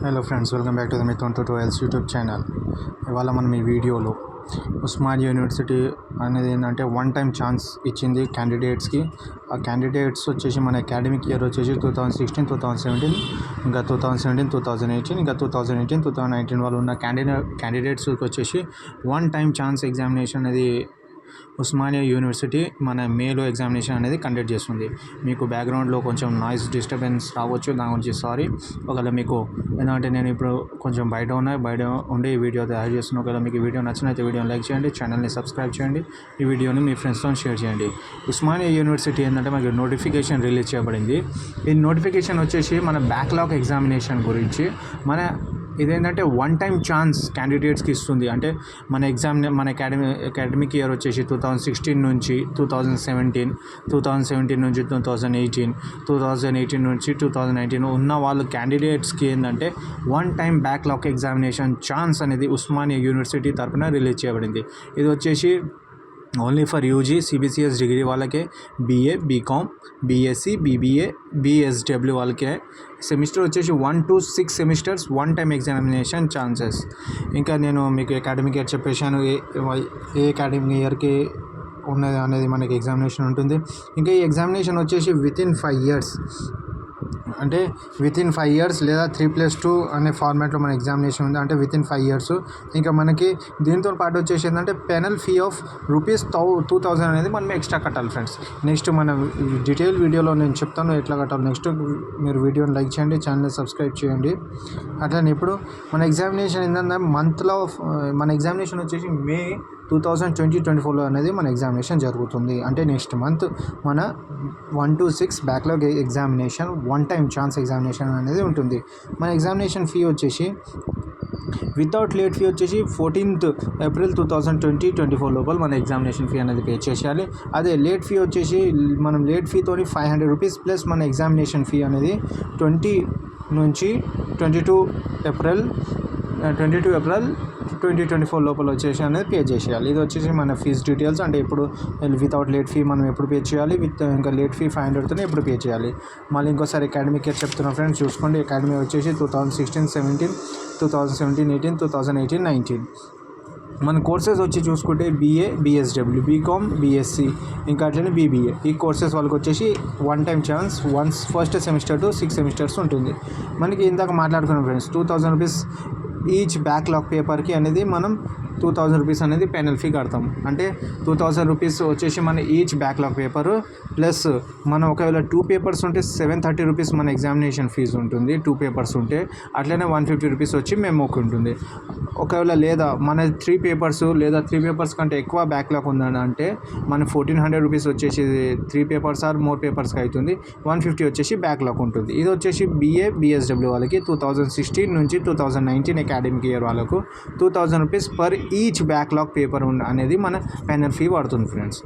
Hello friends, welcome back to the Mithun tutorials YouTube channel. ఇవాళ మనం ఈ వీడియోలో ఉస్మానియా యూనివర్సిటీ అనేది ఏంటంటే వన్ టైం ఛాన్స్ ఇచ్చింది క్యాండిడేట్స్కి. ఆ క్యాండిడేట్స్ వచ్చేసి మన అకాడమిక్ ఇయర్ వచ్చేసి 2016, 2017, ఇంకా 2017, 2018, ఇంకా 2018, 2019 వాళ్ళు ఉన్న క్యాండిడేట్స్కి వచ్చేసి వన్ టైం ఛాన్స్ ఎగ్జామినేషన్ అనేది ఉస్మానియా యూనివర్సిటీ మన మేలో ఎగ్జామినేషన్ అనేది కండక్ట్ చేస్తుంది. మీకు బ్యాక్గ్రౌండ్లో కొంచెం నాయిస్ డిస్టర్బెన్స్ రావచ్చు, దాని గురించి సారీ. ఒకవేళ మీకు ఎందుకంటే నేను ఇప్పుడు కొంచెం బయట ఉండి ఈ వీడియో తయారు చేస్తున్నాను. ఒకవేళ మీకు ఈ వీడియో నచ్చినైతే వీడియోని లైక్ చేయండి, ఛానల్ని సబ్స్క్రైబ్ చేయండి, ఈ వీడియోని మీ ఫ్రెండ్స్తో షేర్ చేయండి. ఉస్మానియా యూనివర్సిటీ ఏంటంటే మనకి నోటిఫికేషన్ రిలీజ్ చేయబడింది. ఈ నోటిఫికేషన్ వచ్చేసి మన బ్యాక్లాగ్ ఎగ్జామినేషన్ గురించి ఇదేంటంటే వన్ టైం ఛాన్స్ క్యాండిడేట్స్కి ఇస్తుంది. అంటే మన అకాడమిక్ ఇయర్ వచ్చేసి 2016 నుంచి 2017, 2017 నుంచి 2018, 2018 నుంచి 2019 ఉన్న వాళ్ళు క్యాండిడేట్స్కి ఏంటంటే one time backlog examination chance అనేది ఉస్మానియా యూనివర్సిటీ తరఫున రిలీజ్ చేయబడింది. ఇది వచ్చేసి only for UG CBCS degree వాళ్ళకే, BA, BCom, BSc, BBA, BSW వాళ్ళకే. సెమిస్టర్ వచ్చేసి 1 to 6 semesters one time examination chances. ఇంకా నేను మీకు అకాడమిక్ ఇయర్ చెప్పేశాను, ఏ అకాడమిక్ ఇయర్కి ఉన్నది అనేది మనకి ఎగ్జామినేషన్ ఉంటుంది. ఇంకా ఈ ఎగ్జామినేషన్ వచ్చేసి వితిన్ 5 years, అంటే వితిన్ 5 years లేదా 3+2 అనే ఫార్మాట్లో మన ఎగ్జామినేషన్ ఉంది. అంటే వితిన్ 5 years. ఇంకా మనకి దీంతో పాటు వచ్చేసి ఏంటంటే పెనల్ ఫీ ఆఫ్ ₹2,000 అనేది మనం ఎక్స్ట్రా కట్టాలి ఫ్రెండ్స్. నెక్స్ట్ మన డీటెయిల్ వీడియోలో నేను చెప్తాను ఎట్లా కట్టాలి. నెక్స్ట్ మీరు వీడియోని లైక్ చేయండి, ఛానల్ని సబ్స్క్రైబ్ చేయండి. అట్లనే ఇప్పుడు మన ఎగ్జామినేషన్ ఏంటంటే మన ఎగ్జామినేషన్ వచ్చేసి మే 2024లో అనేది మన ఎగ్జామినేషన్ జరుగుతుంది. అంటే నెక్స్ట్ మంత్ మన 1 to 6 backlog examination one time chance examination అనేది ఉంటుంది. మన ఎగ్జామినేషన్ ఫీ వచ్చేసి వితౌట్ లేట్ ఫీ వచ్చేసి 14th April 2024 లోపల మన ఎగ్జామినేషన్ ఫీ అనేది పే చేసేయాలి. అదే లేట్ ఫీ వచ్చేసి మనం లేట్ ఫీతో ₹500 ప్లస్ మన ఎగ్జామినేషన్ ఫీ అనేది 20 నుంచి 22 April 2024 లోపల వచ్చేసి అనేది పే చేసేయాలి. ఇది వచ్చేసి మన ఫీజ్ డీటెయిల్స్. అంటే ఇప్పుడు వితౌట్ లేట్ ఫీ మనం ఎప్పుడు పే చేయాలి, ఇంకా లేట్ ఫీ 500తోనే ఎప్పుడు పే చేయాలి. మళ్ళీ ఇంకోసారి అకాడమిక్ ఇయర్ చెప్తున్నాం ఫ్రెండ్స్, చూసుకోండి. అకాడమిక్ వచ్చేసి 2016, 17, 2017, 18, 2018, 19. మన కోర్సెస్ వచ్చి చూసుకుంటే బీఏ, బీఎస్డబ్ల్యూ, బీకామ్, బీఎస్సీ, ఇంకా అట్లనే బీబీఏ. ఈ కోర్సెస్ వాళ్ళకి వచ్చేసి one time chance first semester to 6 semesters ఉంటుంది. మనకి ఇందాక మాట్లాడుకున్నాం ఫ్రెండ్స్, ₹2,000 ఈచ్ బ్యాక్లాగ్ పేపర్కి అనేది మనం ₹2,000 అనేది పెనల్ ఫీ కడతాం. అంటే ₹2,000 వచ్చేసి మన ఈచ్ బ్యాక్లాగ్ పేపరు ప్లస్ మనం ఒకవేళ 2 పేపర్స్ ఉంటే ₹730 మన ఎగ్జామినేషన్ ఫీజు ఉంటుంది. 2 పేపర్స్ ఉంటే అట్లనే ₹150 వచ్చి మెమోకి ఉంటుంది. ఒకవేళ లేదా మన 3 పేపర్స్ లేదా 3 పేపర్స్ కంటే ఎక్కువ బ్యాక్లాగ్ ఉందని అంటే మన ₹1,400 వచ్చేసి 3 పేపర్స్ ఆర్ మోర్ పేపర్స్కి అవుతుంది. 150 వచ్చేసి బ్యాక్లాగ్ ఉంటుంది. ఇది వచ్చేసి బీఏ, బీఎస్డబ్ల్యూ వాళ్ళకి 2016 నుంచి 2019 అకాడమిక్ ఇయర్ వాళ్ళకు ₹2,000 పర్ ఈచ్ బ్యాక్లాగ్ పేపర్ అనేది మన పెనల్ ఫీ పడుతుంది ఫ్రెండ్స్.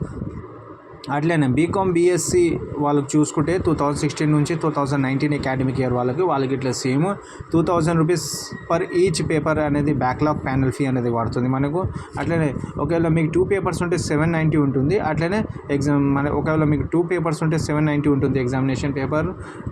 అట్లనే బీకామ్, బీఎస్సీ వాళ్ళకి చూసుకుంటే 2016 నుంచి 2019 అకాడమిక్ ఇయర్ వాళ్ళకి ఇట్లా సేమ్ ₹2,000 పర్ ఈచ్ పేపర్ అనేది బ్యాక్లాగ్ ప్యానల్ ఫీ అనేది పడుతుంది మనకు. అట్లనే ఒకవేళ మీకు 2 పేపర్స్ ఉంటే 790 ఉంటుంది. అట్లనే ఒకవేళ మీకు 2 పేపర్స్ ఉంటే 790 ఉంటుంది ఎగ్జామినేషన్ పేపర్,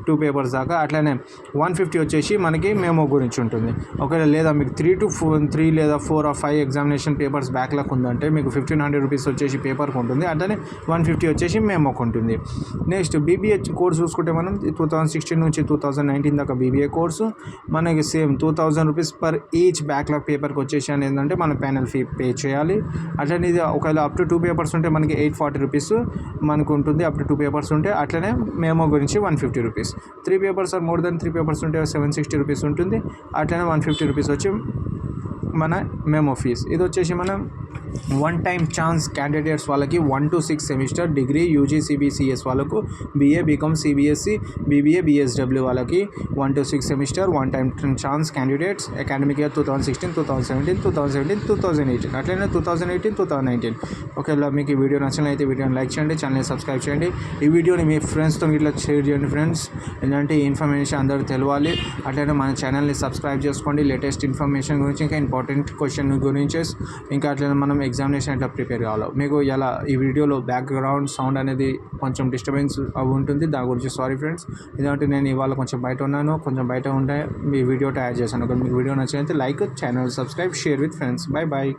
2 పేపర్స్ దాకా. అట్లనే 150 వచ్చేసి మనకి మెమో గురించి ఉంటుంది. ఒకవేళ లేదా మీకు 3 లేదా 4 or 5 ఎగ్జామినేషన్ పేపర్స్ బ్యాక్లాగ్ ఉందంటే మీకు ₹1,500 వచ్చేసి పేపర్కి ఉంటుంది. అట్లనే 150 వచ్చేసి మెమోకి ఉంటుంది. నెక్స్ట్ బీబీఏ కోర్స్ చూసుకుంటే మనం 2016 నుంచి 2019 దాకా బీబీఏ కోర్సు మనకి సేమ్ ₹2,000 పర్ ఈచ్ బ్యాక్లాగ్ పేపర్కి వచ్చేసి అనేది మన ప్యానల్ ఫీ పే చేయాలి. అట్లనే ఇది ఒకవేళ అప్ టు 2 పేపర్స్ ఉంటే మనకి ₹840 మనకు ఉంటుంది, అప్ టు 2 పేపర్స్ ఉంటే. అట్లనే మెమో గురించి ₹150. 3 papers or more than 3 papers ఉంటే ₹760 ఉంటుంది. అట్లనే ₹150 వచ్చి మన మెమో ఫీజ్. ఇది వచ్చేసి మనం వన్ టైం ఛాన్స్ క్యాండిడేట్స్ వాళ్ళకి 1 to 6 semester degree UG CBCS వాళ్ళకు, BA, BCom, CBSC, BBA, BSW వాళ్ళకి 1 to 6 semester one time chance candidates academic year 2016, 2017, 2018. అట్లనే 2018, 2019. ఒకవేళ మీకు ఈ వీడియో నచ్చినట్లయితే వీడియోని లైక్ చేయండి, ఛానల్ని సబ్స్క్రైబ్ చేయండి, ఈ వీడియోని మీ ఫ్రెండ్స్తో ఇట్లా షేర్ చేయండి ఫ్రెండ్స్. ఎందుకంటే ఈ ఇన్ఫర్మేషన్ అందరూ తెలవాలి. అట్లనే మన ఛానల్ని సబ్స్క్రైబ్ చేసుకోండి లేటెస్ట్ ఇన్ఫర్మేషన్ గురించి, ఇంకా ఇంపార్టెంట్ క్వశ్చన్ గురించి. ఇంకా అట్లనే మనం ఎగ్జామినేషన్ ఎట్లా ప్రిపేర్ కావాలో మీకు ఎలా ఈ వీడియోలో బ్యాక్గ్రౌండ్ సౌండ్ అనేది కొంచెం డిస్టర్బెన్స్ అవి ఉంటుంది. దాని గురించి సారీ ఫ్రెండ్స్. ఇదంటే నేను ఇవాళ కొంచెం బయట ఉన్నాను, కొంచెం బయట ఉంటే మీ వీడియో యాడ్ చేశాను. మీకు వీడియో నచ్చినైతే like, channel subscribe, share with friends. Bye bye.